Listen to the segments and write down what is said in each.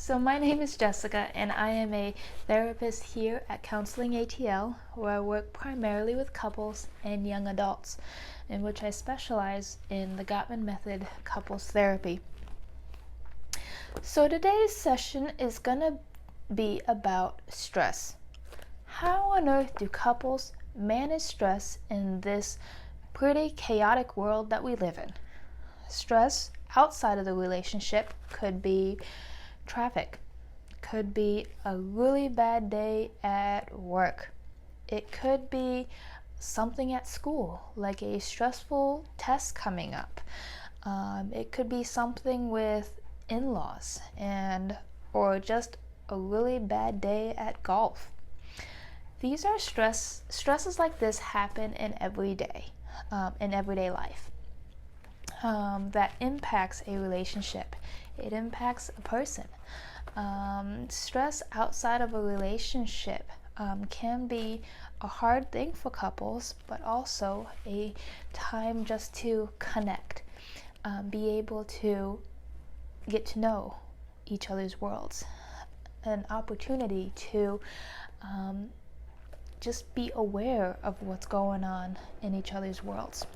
So my name is Jessica, and I am a therapist here at Counseling ATL, where I work primarily with couples and young adults, in which I specialize in the Gottman Method couples therapy. So today's session is gonna be about stress. How on earth do couples manage stress in this pretty chaotic world that we live in? Stress outside of the relationship could be traffic, could be a really bad day at work. It could be something at school, like a stressful test coming up. It could be something with in-laws or just a really bad day at golf. These are stresses like this happen in everyday life. That impacts a relationship. It impacts a person. Stress outside of a relationship can be a hard thing for couples, but also a time just to connect, be able to get to know each other's worlds, an opportunity to just be aware of what's going on in each other's worlds.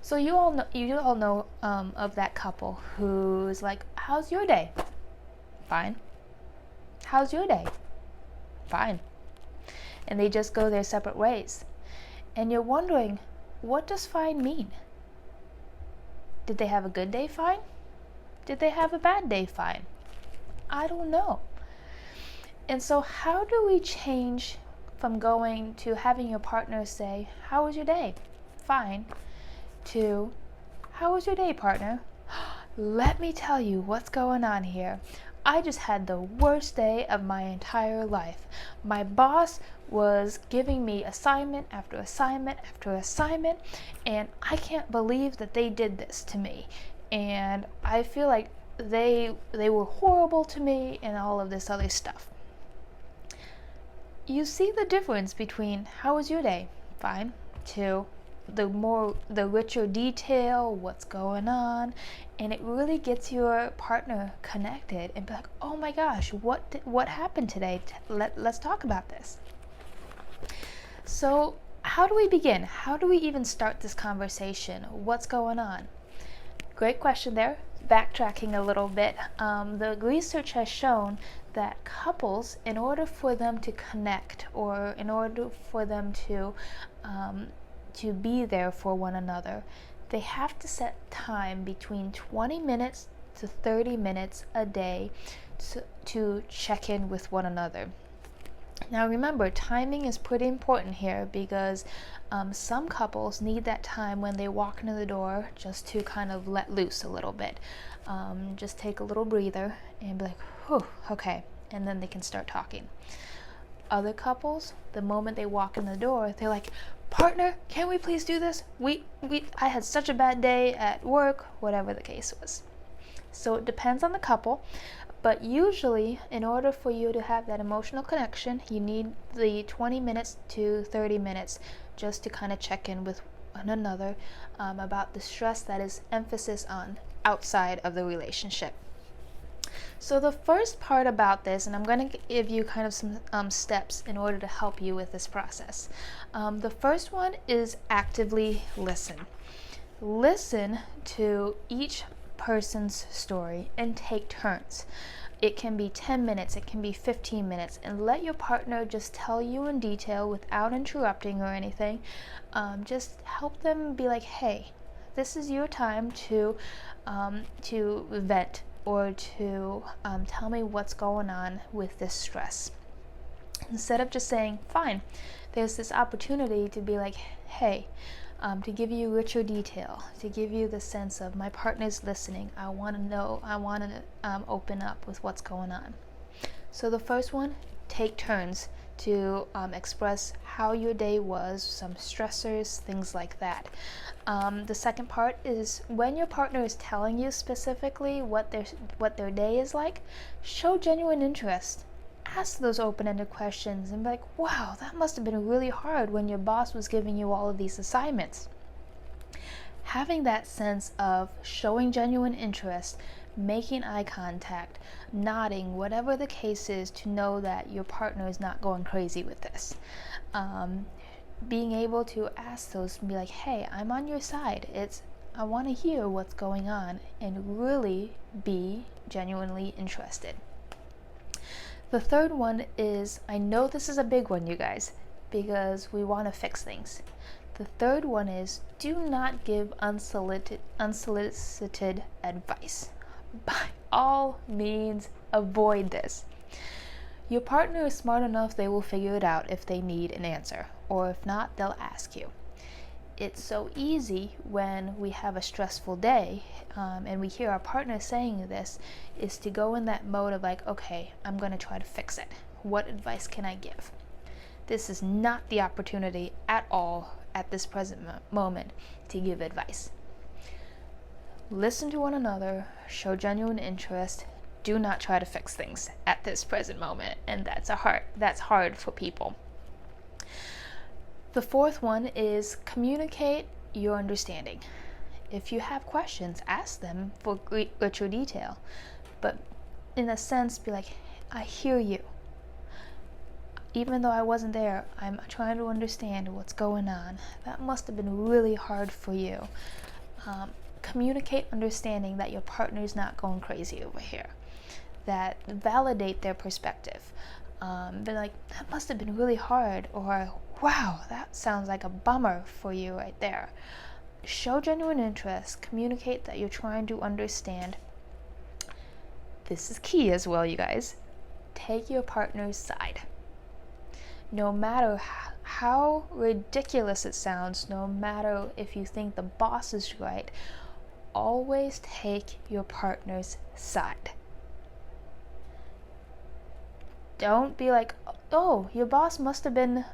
So you all know of that couple who's like, how's your day? Fine. How's your day? Fine. And they just go their separate ways. And you're wondering, what does fine mean? Did they have a good day? Fine. Did they have a bad day? Fine. I don't know. And so how do we change from going to having your partner say, how was your day? Fine, to, how was your day, partner? Let me tell you what's going on here. I just had the worst day of my entire life. My boss was giving me assignment after assignment after assignment, and I can't believe that they did this to me. And I feel like they were horrible to me and all of this other stuff. You see the difference between how was your day? Fine, to the richer detail, what's going on, and it really gets your partner connected and be like, oh my gosh, what happened today? Let's talk about this. So how do we begin? How do we even start this conversation? What's going on? Great question there. Backtracking a little bit, the research has shown that couples, in order for them to connect, or in order for them to be there for one another, they have to set time between 20 minutes to 30 minutes a day to check in with one another. Now remember, timing is pretty important here, because some couples need that time when they walk into the door just to kind of let loose a little bit. Just take a little breather and be like, whew, okay, and then they can start talking. Other couples, the moment they walk in the door, they're like, partner, can we please do this? I had such a bad day at work, whatever the case was. So it depends on the couple, but usually in order for you to have that emotional connection, you need the 20 minutes to 30 minutes just to kind of check in with one another about the stress that is emphasis on outside of the relationship. So the first part about this, and I'm going to give you kind of some steps in order to help you with this process. The first one is actively listen. Listen to each person's story and take turns. It can be 10 minutes, it can be 15 minutes, and let your partner just tell you in detail without interrupting or anything. Just help them be like, hey, this is your time to vent, or to tell me what's going on with this stress. Instead of just saying, fine, there's this opportunity to be like, hey, to give you richer detail, to give you the sense of my partner's listening. I want to know, I want to open up with what's going on. So the first one, take turns to express how your day was, some stressors, things like that. The second part is when your partner is telling you specifically what their day is like, show genuine interest. Ask those open-ended questions and be like, wow, that must have been really hard when your boss was giving you all of these assignments. Having that sense of showing genuine interest making eye contact, nodding, whatever the case is, to know that your partner is not going crazy with this. Being able to ask those and be like, hey, I'm on your side. I want to hear what's going on, and really be genuinely interested. The third one is, I know this is a big one, you guys, because we want to fix things. The third one is, do not give unsolicited advice. By all means, avoid this. Your partner is smart enough, they will figure it out if they need an answer, or if not, they'll ask you. It's so easy when we have a stressful day and we hear our partner saying this, is to go in that mode of like, okay, I'm going to try to fix it. What advice can I give? This is not the opportunity at all at this present moment to give advice. Listen to one another, show genuine interest. Do not try to fix things at this present moment, and that's hard for people. The fourth one is communicate your understanding. If you have questions, ask them for richer detail, but in a sense, be like, I hear you. Even though I wasn't there, I'm trying to understand what's going on. That must have been really hard for you. Communicate understanding that your partner is not going crazy over here. That validate their perspective. Be like, that must have been really hard, or wow, that sounds like a bummer for you right there. Show genuine interest. Communicate that you're trying to understand. This is key as well, you guys. Take your partner's side. No matter how ridiculous it sounds, no matter if you think the boss is right, always take your partner's side. Don't be like, oh, your boss must have been,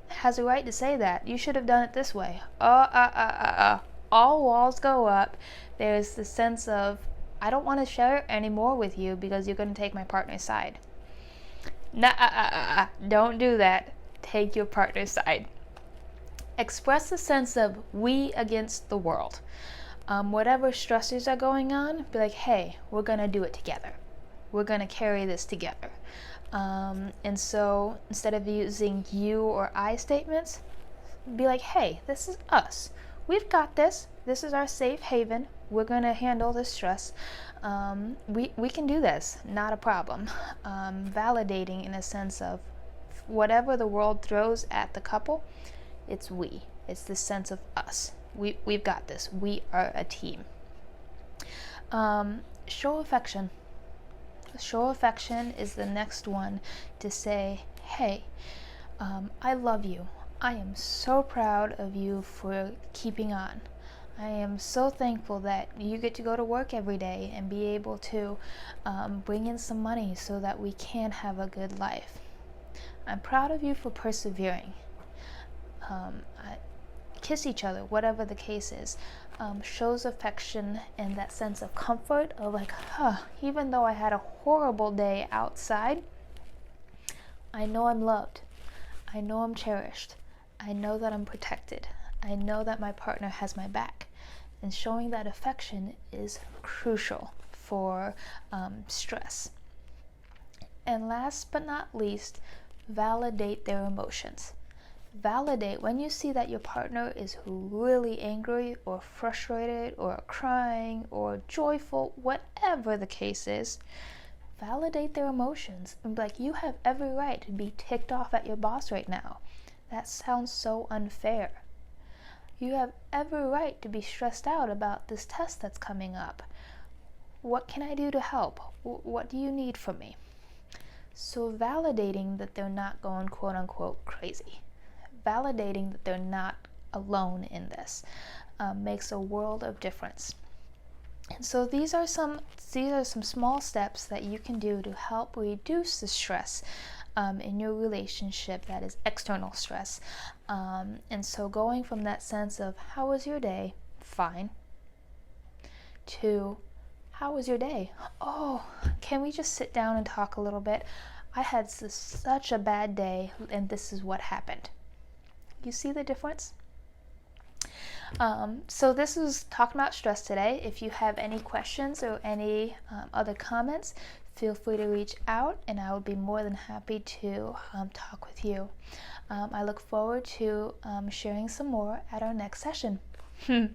has a right to say that. You should have done it this way. All walls go up. There's the sense of, I don't want to share anymore with you because you're going to take my partner's side. Don't do that. Take your partner's side. Express the sense of we against the world. Whatever stressors are going on, be like, hey, we're going to do it together. We're going to carry this together. And so instead of using you or I statements, be like, hey, this is us. We've got this. This is our safe haven. We're going to handle the stress. We can do this. Not a problem. Validating in a sense of whatever the world throws at the couple, it's we. It's the sense of us. We've got this. We are a team. Show affection. Show affection is the next one to say, hey, I love you. I am so proud of you for keeping on. I am so thankful that you get to go to work every day and be able to bring in some money so that we can have a good life. I'm proud of you for persevering. Kiss each other, whatever the case is. Shows affection and that sense of comfort of like, even though I had a horrible day outside, I know I'm loved. I know I'm cherished. I know that I'm protected. I know that my partner has my back. And showing that affection is crucial for stress. And last but not least, validate their emotions. Validate when you see that your partner is really angry or frustrated or crying or joyful, whatever the case is, validate their emotions and be like, you have every right to be ticked off at your boss right now. That sounds so unfair. You have every right to be stressed out about this test that's coming up. What can I do to help? What do you need from me? So validating that they're not going quote unquote crazy. Validating that they're not alone in this makes a world of difference. And so these are some small steps that you can do to help reduce the stress in your relationship that is external stress. And so going from that sense of how was your day? Fine. To how was your day? Oh, can we just sit down and talk a little bit? I had such a bad day and this is what happened. You see the difference? So this is talking about stress today. If you have any questions or any other comments, feel free to reach out and I would be more than happy to talk with you. I look forward to sharing some more at our next session.